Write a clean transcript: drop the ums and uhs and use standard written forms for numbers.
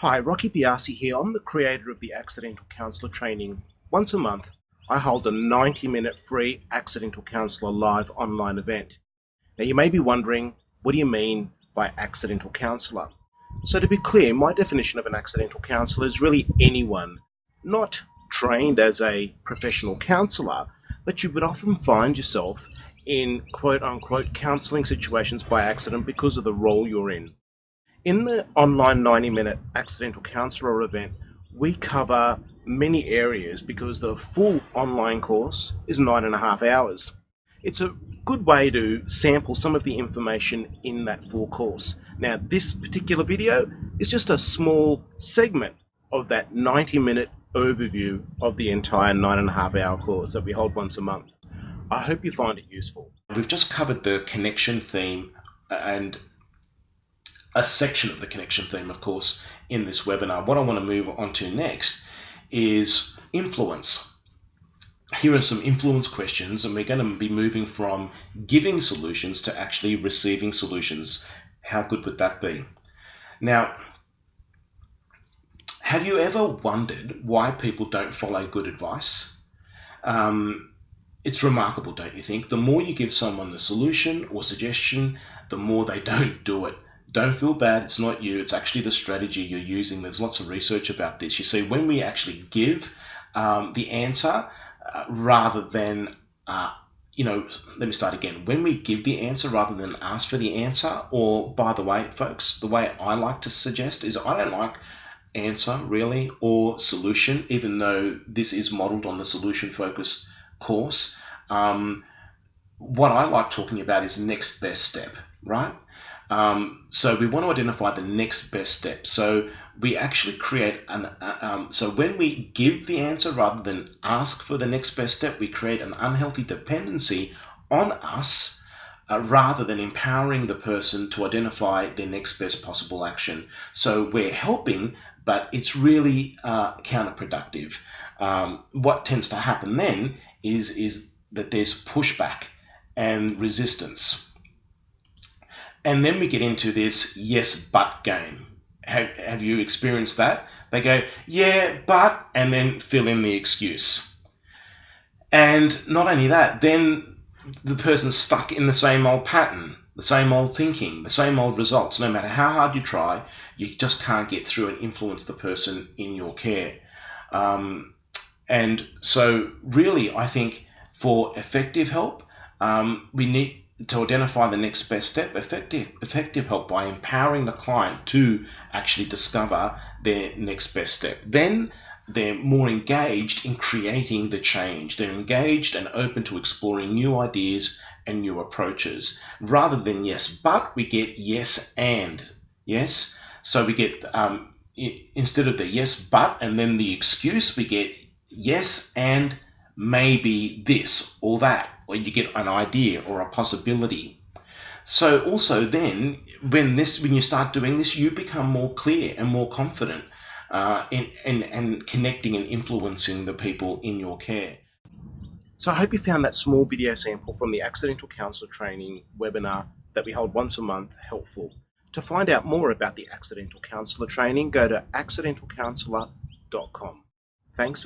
Hi, Rocky Biasi here. I'm the creator of the Accidental Counselor training. Once a month, I hold a 90-minute free Accidental Counselor live online event. Now, you may be wondering, what do you mean by Accidental Counselor? So to be clear, my definition of an Accidental Counselor is really anyone not trained as a professional counsellor, but you would often find yourself in quote-unquote counselling situations by accident because of the role you're in. In the online 90-minute Accidental Counselor event, we cover many areas because the full online course is 9.5 hours. It's a good way to sample some of the information in that full course. Now, this particular video is just a small segment of that 90-minute overview of the entire 9.5 hour course that we hold once a month. I hope you find it useful. We've just covered the connection theme and a section of the connection theme, of course, in this webinar. What I want to move on to next is influence. Here are some influence questions, and we're going to be moving from giving solutions to actually receiving solutions. How good would that be? Now, have you ever wondered why people don't follow good advice? It's remarkable, don't you think? The more you give someone the solution or suggestion, the more they don't do it. Don't feel bad, it's not you, it's actually the strategy you're using. There's lots of research about this. You see, when we actually give the answer rather than, let me start again. When we give the answer rather than ask for the answer, or by the way, folks, the way I like to suggest is I don't like answer really or solution, even though this is modeled on the solution focused course. What I like talking about is next best step, right? So we want to identify the next best step. So we actually create so when we give the answer rather than ask for the next best step, we create an unhealthy dependency on us rather than empowering the person to identify their next best possible action. So we're helping, but it's really counterproductive. What tends to happen then is that there's pushback and resistance. And then we get into this yes, but game. Have you experienced that? They go, yeah, but, and then fill in the excuse. And not only that, then the person's stuck in the same old pattern, the same old thinking, the same old results. No matter how hard you try, you just can't get through and influence the person in your care. And so really, I think for effective help, we need to identify the next best step. Effective help by empowering the client to actually discover their next best step. Then they're more engaged in creating the change. They're engaged and open to exploring new ideas and new approaches. Rather than yes, but, we get yes and. Yes? So we get, instead of the yes, but, and then the excuse, we get yes and maybe this or that, or you get an idea or a possibility. So also then, when you start doing this, you become more clear and more confident in connecting and influencing the people in your care. So I hope you found that small video sample from the Accidental Counselor training webinar that we hold once a month helpful. To find out more about the Accidental Counselor training, go to accidentalcounsellor.com. Thanks.